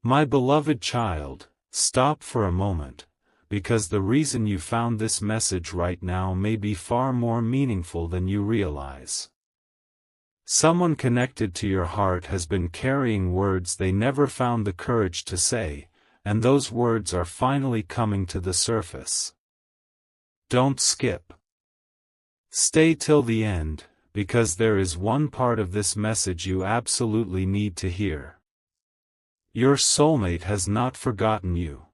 My beloved child, stop for a moment, because the reason you found this message right now may be far more meaningful than you realize. Someone connected to your heart has been carrying words they never found the courage to say, and those words are finally coming to the surface. Don't skip. Stay till the end, because there is one part of this message you absolutely need to hear. Your soulmate has not forgotten you.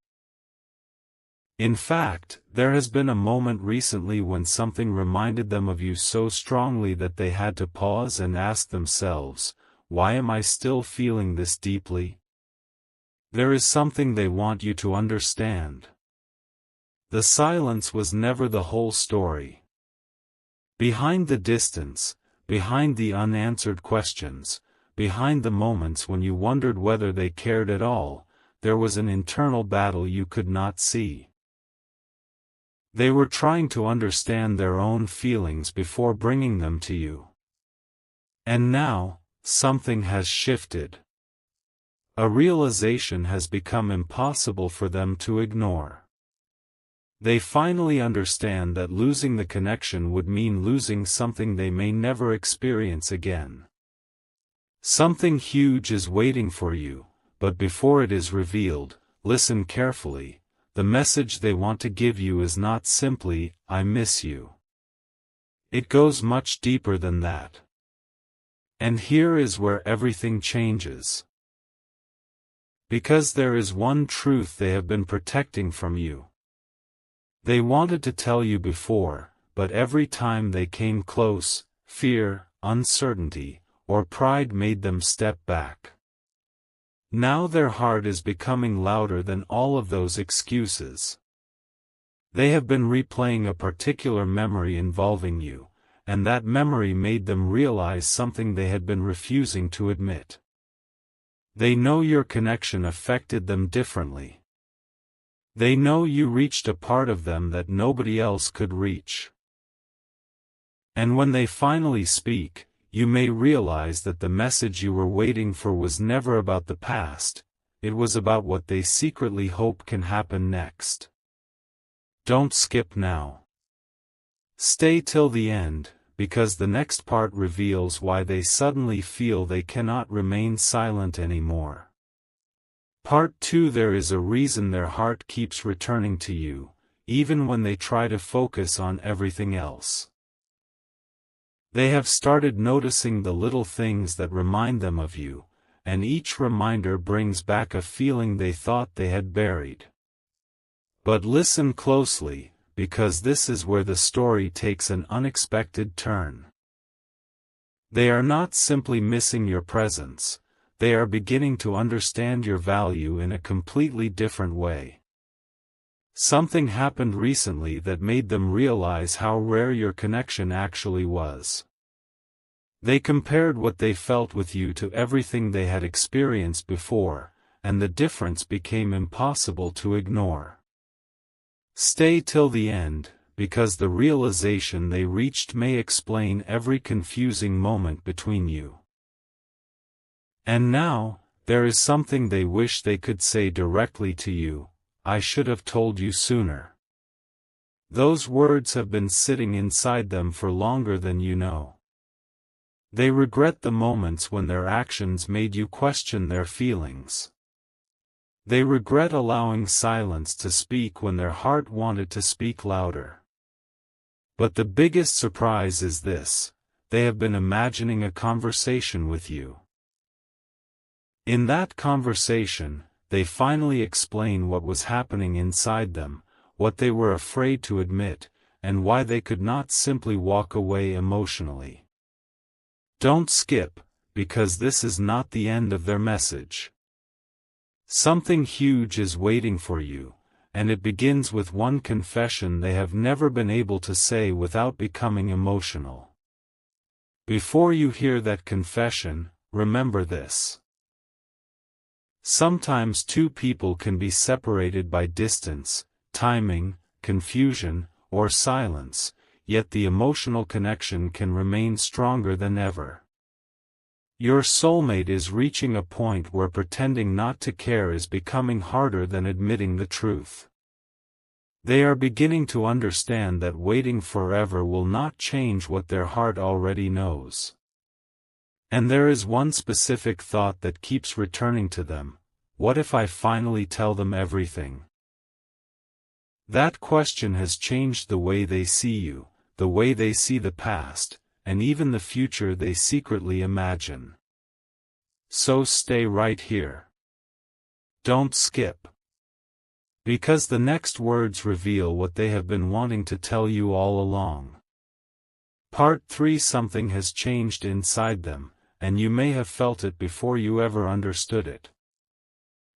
In fact, there has been a moment recently when something reminded them of you so strongly that they had to pause and ask themselves, why am I still feeling this deeply? There is something they want you to understand. The silence was never the whole story. Behind the distance, behind the unanswered questions, behind the moments when you wondered whether they cared at all, there was an internal battle you could not see. They were trying to understand their own feelings before bringing them to you. And now, something has shifted. A realization has become impossible for them to ignore. They finally understand that losing the connection would mean losing something they may never experience again. Something huge is waiting for you, but before it is revealed, listen carefully. The message they want to give you is not simply, I miss you. It goes much deeper than that. And here is where everything changes. Because there is one truth they have been protecting from you. They wanted to tell you before, but every time they came close, fear, uncertainty, or pride made them step back. Now their heart is becoming louder than all of those excuses. They have been replaying a particular memory involving you, and that memory made them realize something they had been refusing to admit. They know your connection affected them differently. They know you reached a part of them that nobody else could reach. And when they finally speak, you may realize that the message you were waiting for was never about the past, it was about what they secretly hope can happen next. Don't skip now. Stay till the end, because the next part reveals why they suddenly feel they cannot remain silent anymore. Part 2. There is a reason their heart keeps returning to you, even when they try to focus on everything else. They have started noticing the little things that remind them of you, and each reminder brings back a feeling they thought they had buried. But listen closely, because this is where the story takes an unexpected turn. They are not simply missing your presence, they are beginning to understand your value in a completely different way. Something happened recently that made them realize how rare your connection actually was. They compared what they felt with you to everything they had experienced before, and the difference became impossible to ignore. Stay till the end, because the realization they reached may explain every confusing moment between you. And now, there is something they wish they could say directly to you. I should have told you sooner. Those words have been sitting inside them for longer than you know. They regret the moments when their actions made you question their feelings. They regret allowing silence to speak when their heart wanted to speak louder. But the biggest surprise is this: they have been imagining a conversation with you. In that conversation, they finally explain what was happening inside them, what they were afraid to admit, and why they could not simply walk away emotionally. Don't skip, because this is not the end of their message. Something huge is waiting for you, and it begins with one confession they have never been able to say without becoming emotional. Before you hear that confession, remember this. Sometimes two people can be separated by distance, timing, confusion, or silence, yet the emotional connection can remain stronger than ever. Your soulmate is reaching a point where pretending not to care is becoming harder than admitting the truth. They are beginning to understand that waiting forever will not change what their heart already knows. And there is one specific thought that keeps returning to them: what if I finally tell them everything? That question has changed the way they see you, the way they see the past, and even the future they secretly imagine. So stay right here. Don't skip. Because the next words reveal what they have been wanting to tell you all along. Part 3. Something has changed inside them, and you may have felt it before you ever understood it.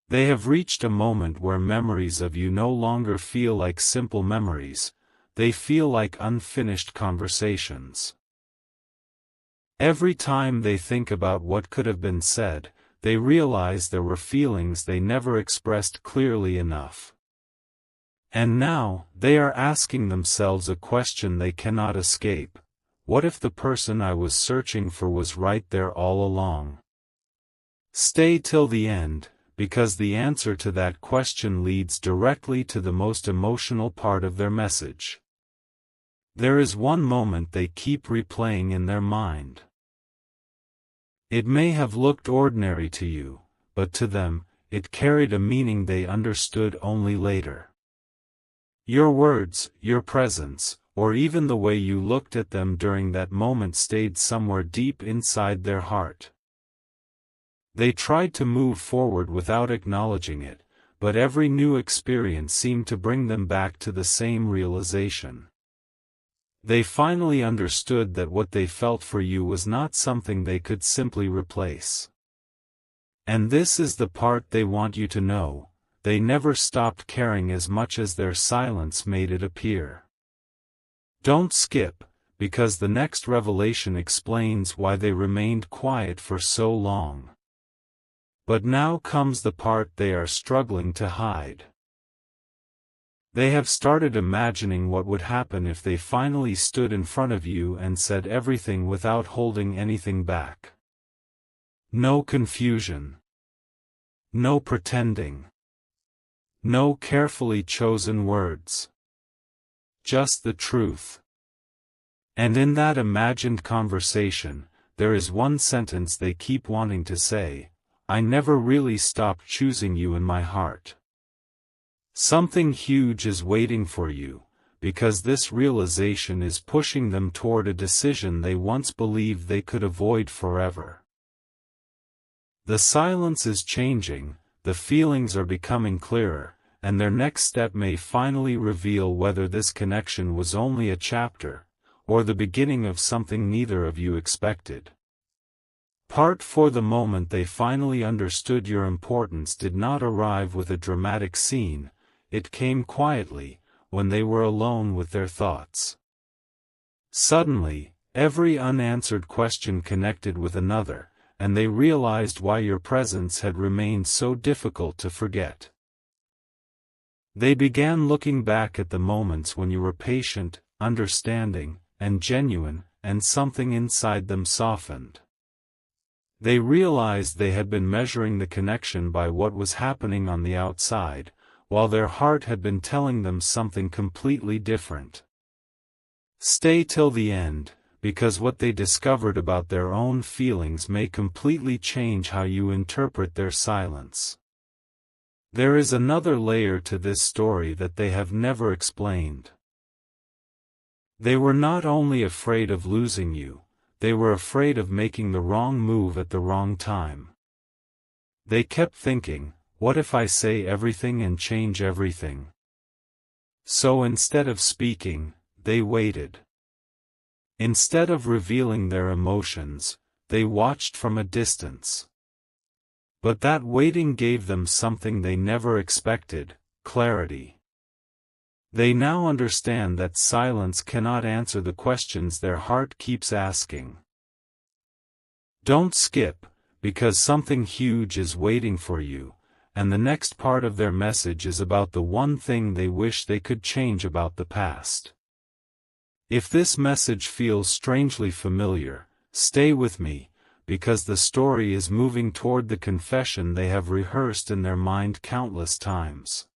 They have reached a moment where memories of you no longer feel like simple memories, they feel like unfinished conversations. Every time they think about what could have been said, they realize there were feelings they never expressed clearly enough. And now, they are asking themselves a question they cannot escape: what if the person I was searching for was right there all along? Stay till the end, because the answer to that question leads directly to the most emotional part of their message. There is one moment they keep replaying in their mind. It may have looked ordinary to you, but to them, it carried a meaning they understood only later. Your words, your presence, or even the way you looked at them during that moment stayed somewhere deep inside their heart. They tried to move forward without acknowledging it, but every new experience seemed to bring them back to the same realization. They finally understood that what they felt for you was not something they could simply replace. And this is the part they want you to know: they never stopped caring as much as their silence made it appear. Don't skip, because the next revelation explains why they remained quiet for so long. But now comes the part they are struggling to hide. They have started imagining what would happen if they finally stood in front of you and said everything without holding anything back. No confusion. No pretending. No carefully chosen words. Just the truth. And in that imagined conversation, there is one sentence they keep wanting to say: I never really stopped choosing you in my heart. Something huge is waiting for you, because this realization is pushing them toward a decision they once believed they could avoid forever. The silence is changing, the feelings are becoming clearer, and their next step may finally reveal whether this connection was only a chapter, or the beginning of something neither of you expected. Part 4. The moment they finally understood your importance did not arrive with a dramatic scene, it came quietly, when they were alone with their thoughts. Suddenly, every unanswered question connected with another, and they realized why your presence had remained so difficult to forget. They began looking back at the moments when you were patient, understanding, and genuine, and something inside them softened. They realized they had been measuring the connection by what was happening on the outside, while their heart had been telling them something completely different. Stay till the end, because what they discovered about their own feelings may completely change how you interpret their silence. There is another layer to this story that they have never explained. They were not only afraid of losing you, they were afraid of making the wrong move at the wrong time. They kept thinking, what if I say everything and change everything? So instead of speaking, they waited. Instead of revealing their emotions, they watched from a distance. But that waiting gave them something they never expected: clarity. They now understand that silence cannot answer the questions their heart keeps asking. Don't skip, because something huge is waiting for you, and the next part of their message is about the one thing they wish they could change about the past. If this message feels strangely familiar, stay with me, because the story is moving toward the confession they have rehearsed in their mind countless times.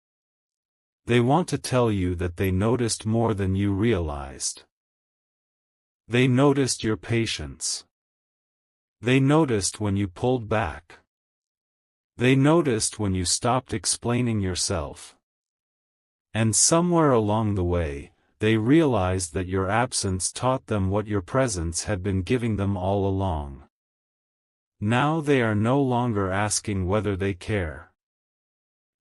They want to tell you that they noticed more than you realized. They noticed your patience. They noticed when you pulled back. They noticed when you stopped explaining yourself. And somewhere along the way, they realized that your absence taught them what your presence had been giving them all along. Now they are no longer asking whether they care.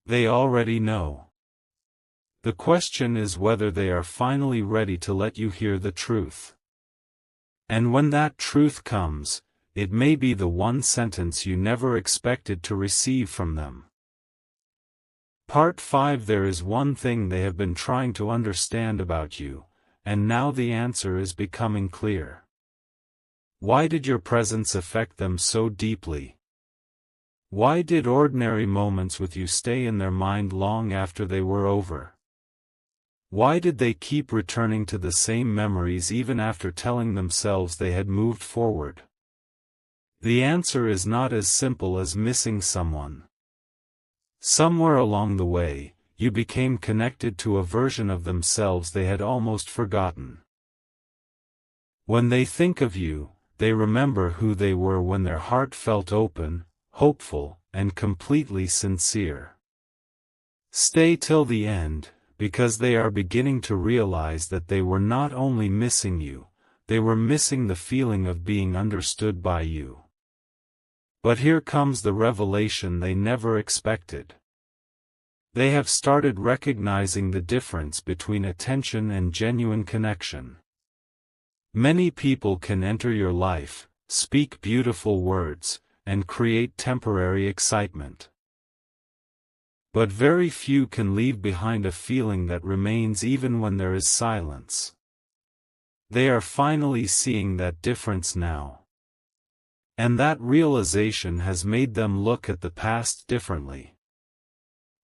They already know. The question is whether they are finally ready to let you hear the truth. And when that truth comes, it may be the one sentence you never expected to receive from them. Part 5. There is one thing they have been trying to understand about you, and now the answer is becoming clear. Why did your presence affect them so deeply? Why did ordinary moments with you stay in their mind long after they were over? Why did they keep returning to the same memories even after telling themselves they had moved forward? The answer is not as simple as missing someone. Somewhere along the way, you became connected to a version of themselves they had almost forgotten. When they think of you, they remember who they were when their heart felt open, hopeful, and completely sincere. Stay till the end, because they are beginning to realize that they were not only missing you, they were missing the feeling of being understood by you. But here comes the revelation they never expected. They have started recognizing the difference between attention and genuine connection. Many people can enter your life, speak beautiful words, and create temporary excitement. But very few can leave behind a feeling that remains even when there is silence. They are finally seeing that difference now. And that realization has made them look at the past differently.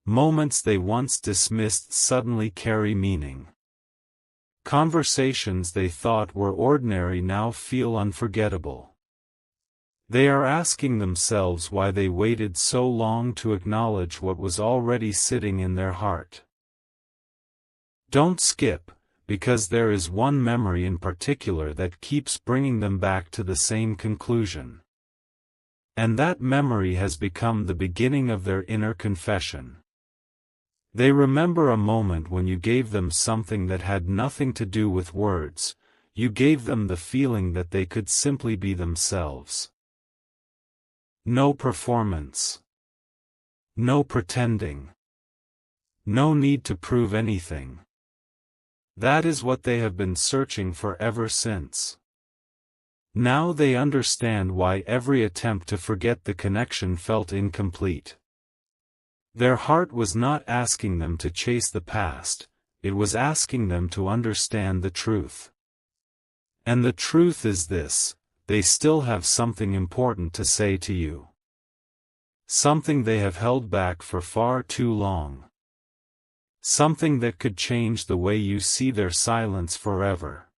Moments they once dismissed suddenly carry meaning. Conversations they thought were ordinary now feel unforgettable. They are asking themselves why they waited so long to acknowledge what was already sitting in their heart. Don't skip, because there is one memory in particular that keeps bringing them back to the same conclusion. And that memory has become the beginning of their inner confession. They remember a moment when you gave them something that had nothing to do with words. You gave them the feeling that they could simply be themselves. No performance. No pretending. No need to prove anything. That is what they have been searching for ever since. Now they understand why every attempt to forget the connection felt incomplete. Their heart was not asking them to chase the past, it was asking them to understand the truth. And the truth is this: they still have something important to say to you. Something they have held back for far too long. Something that could change the way you see their silence forever.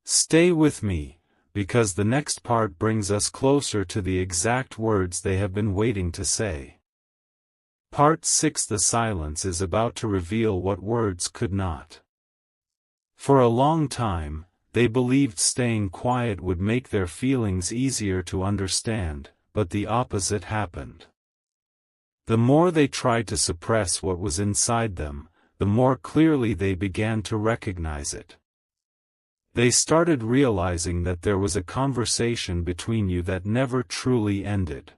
Stay with me, because the next part brings us closer to the exact words they have been waiting to say. Part 6. The silence is about to reveal what words could not. For a long time, they believed staying quiet would make their feelings easier to understand, but the opposite happened. The more they tried to suppress what was inside them, the more clearly they began to recognize it. They started realizing that there was a conversation between you that never truly ended.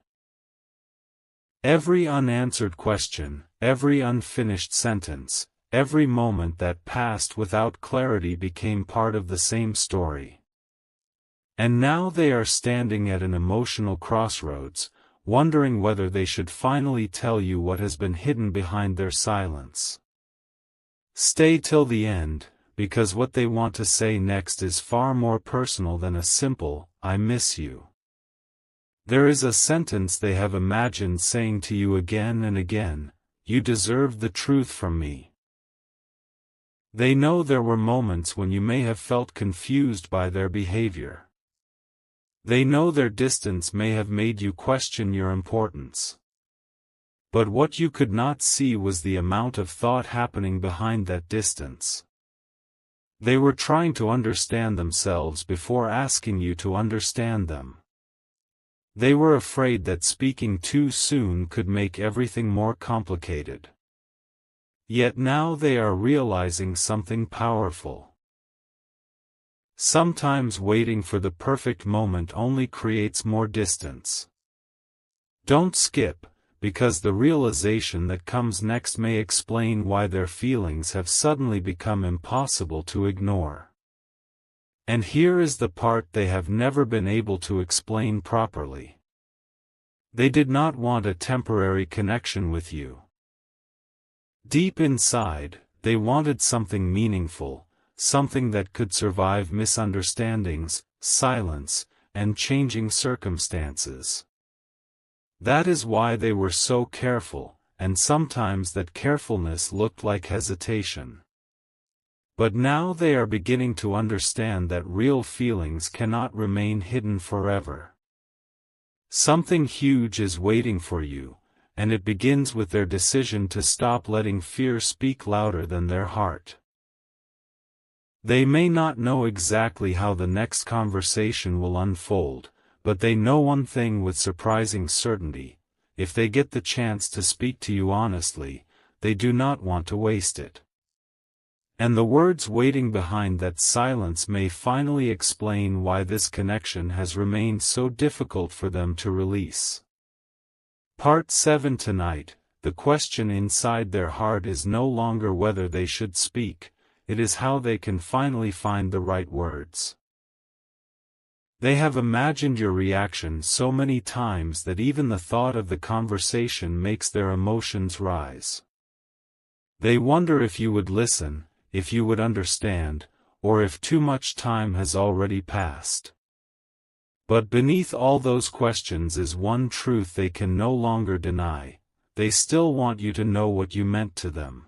Every unanswered question, every unfinished sentence, every moment that passed without clarity became part of the same story. And now they are standing at an emotional crossroads, wondering whether they should finally tell you what has been hidden behind their silence. Stay till the end, because what they want to say next is far more personal than a simple, "I miss you." There is a sentence they have imagined saying to you again and again: "You deserved the truth from me." They know there were moments when you may have felt confused by their behavior. They know their distance may have made you question your importance. But what you could not see was the amount of thought happening behind that distance. They were trying to understand themselves before asking you to understand them. They were afraid that speaking too soon could make everything more complicated. Yet now they are realizing something powerful. Sometimes waiting for the perfect moment only creates more distance. Don't skip, because the realization that comes next may explain why their feelings have suddenly become impossible to ignore. And here is the part they have never been able to explain properly. They did not want a temporary connection with you. Deep inside, they wanted something meaningful, something that could survive misunderstandings, silence, and changing circumstances. That is why they were so careful, and sometimes that carefulness looked like hesitation. But now they are beginning to understand that real feelings cannot remain hidden forever. Something huge is waiting for you, and it begins with their decision to stop letting fear speak louder than their heart. They may not know exactly how the next conversation will unfold, but they know one thing with surprising certainty: if they get the chance to speak to you honestly, they do not want to waste it. And the words waiting behind that silence may finally explain why this connection has remained so difficult for them to release. Part 7 tonight. The question inside their heart is no longer whether they should speak, it is how they can finally find the right words. They have imagined your reaction so many times that even the thought of the conversation makes their emotions rise. They wonder if you would listen, if you would understand, or if too much time has already passed. But beneath all those questions is one truth they can no longer deny: they still want you to know what you meant to them.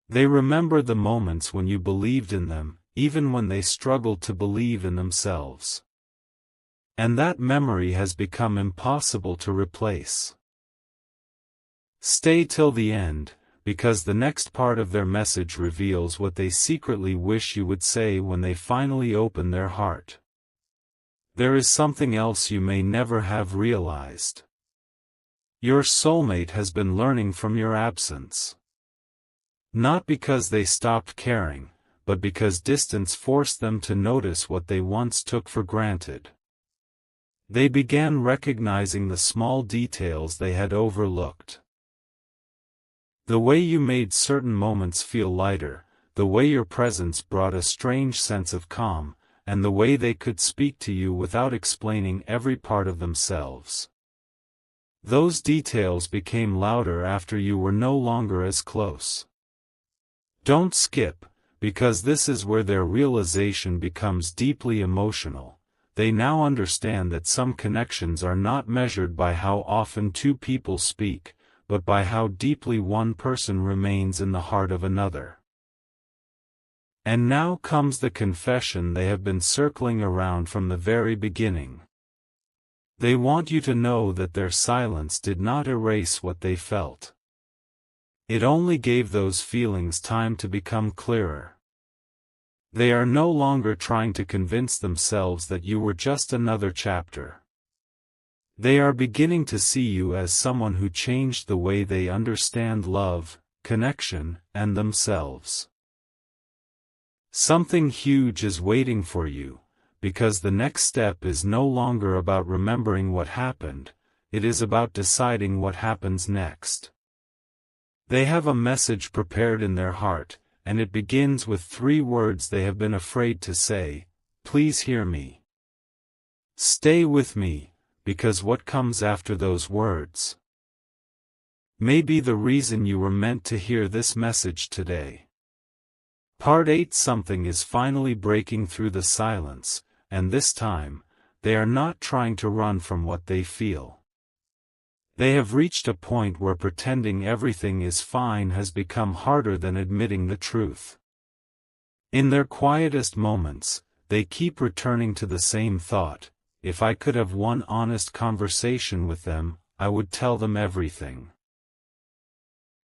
They remember the moments when you believed in them, even when they struggled to believe in themselves. And that memory has become impossible to replace. Stay till the end, because the next part of their message reveals what they secretly wish you would say when they finally open their heart. There is something else you may never have realized. Your soulmate has been learning from your absence. Not because they stopped caring, but because distance forced them to notice what they once took for granted. They began recognizing the small details they had overlooked. The way you made certain moments feel lighter, the way your presence brought a strange sense of calm, and the way they could speak to you without explaining every part of themselves. Those details became louder after you were no longer as close. Don't skip, because this is where their realization becomes deeply emotional. They now understand that some connections are not measured by how often two people speak, but by how deeply one person remains in the heart of another. And now comes the confession they have been circling around from the very beginning. They want you to know that their silence did not erase what they felt. It only gave those feelings time to become clearer. They are no longer trying to convince themselves that you were just another chapter. They are beginning to see you as someone who changed the way they understand love, connection, and themselves. Something huge is waiting for you, because the next step is no longer about remembering what happened, it is about deciding what happens next. They have a message prepared in their heart, and it begins with 3 words they have been afraid to say: please hear me. Stay with me, because what comes after those words may be the reason you were meant to hear this message today. Part 8. Something is finally breaking through the silence, and this time, they are not trying to run from what they feel. They have reached a point where pretending everything is fine has become harder than admitting the truth. In their quietest moments, they keep returning to the same thought: if I could have one honest conversation with them, I would tell them everything.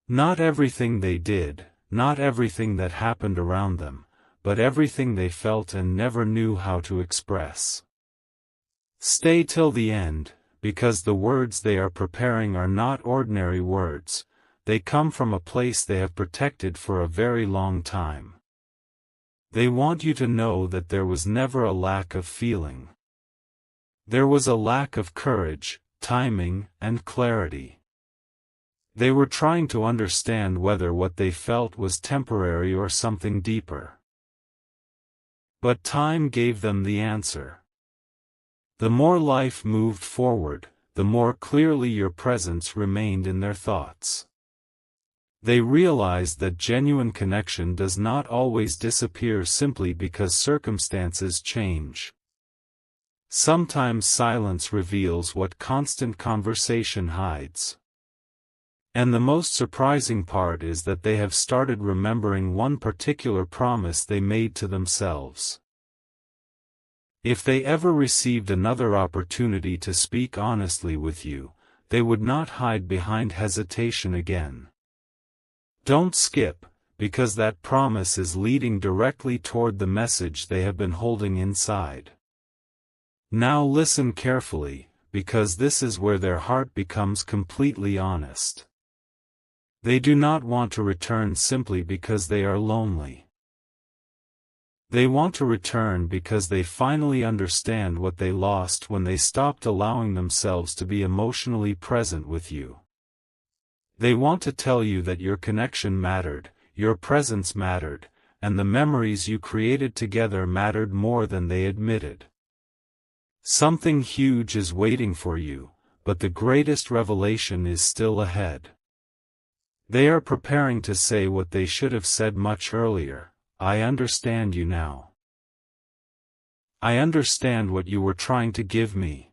Not everything they did, not everything that happened around them, but everything they felt and never knew how to express. Stay till the end, because the words they are preparing are not ordinary words, they come from a place they have protected for a very long time. They want you to know that there was never a lack of feeling. There was a lack of courage, timing, and clarity. They were trying to understand whether what they felt was temporary or something deeper. But time gave them the answer. The more life moved forward, the more clearly your presence remained in their thoughts. They realized that genuine connection does not always disappear simply because circumstances change. Sometimes silence reveals what constant conversation hides. And the most surprising part is that they have started remembering one particular promise they made to themselves. If they ever received another opportunity to speak honestly with you, they would not hide behind hesitation again. Don't skip, because that promise is leading directly toward the message they have been holding inside. Now listen carefully, because this is where their heart becomes completely honest. They do not want to return simply because they are lonely. They want to return because they finally understand what they lost when they stopped allowing themselves to be emotionally present with you. They want to tell you that your connection mattered, your presence mattered, and the memories you created together mattered more than they admitted. Something huge is waiting for you, but the greatest revelation is still ahead. They are preparing to say what they should have said much earlier. I understand you now. I understand what you were trying to give me.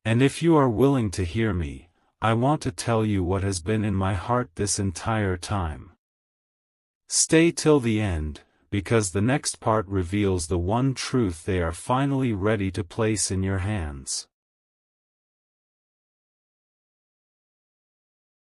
And if you are willing to hear me, I want to tell you what has been in my heart this entire time. Stay till the end, because the next part reveals the one truth they are finally ready to place in your hands.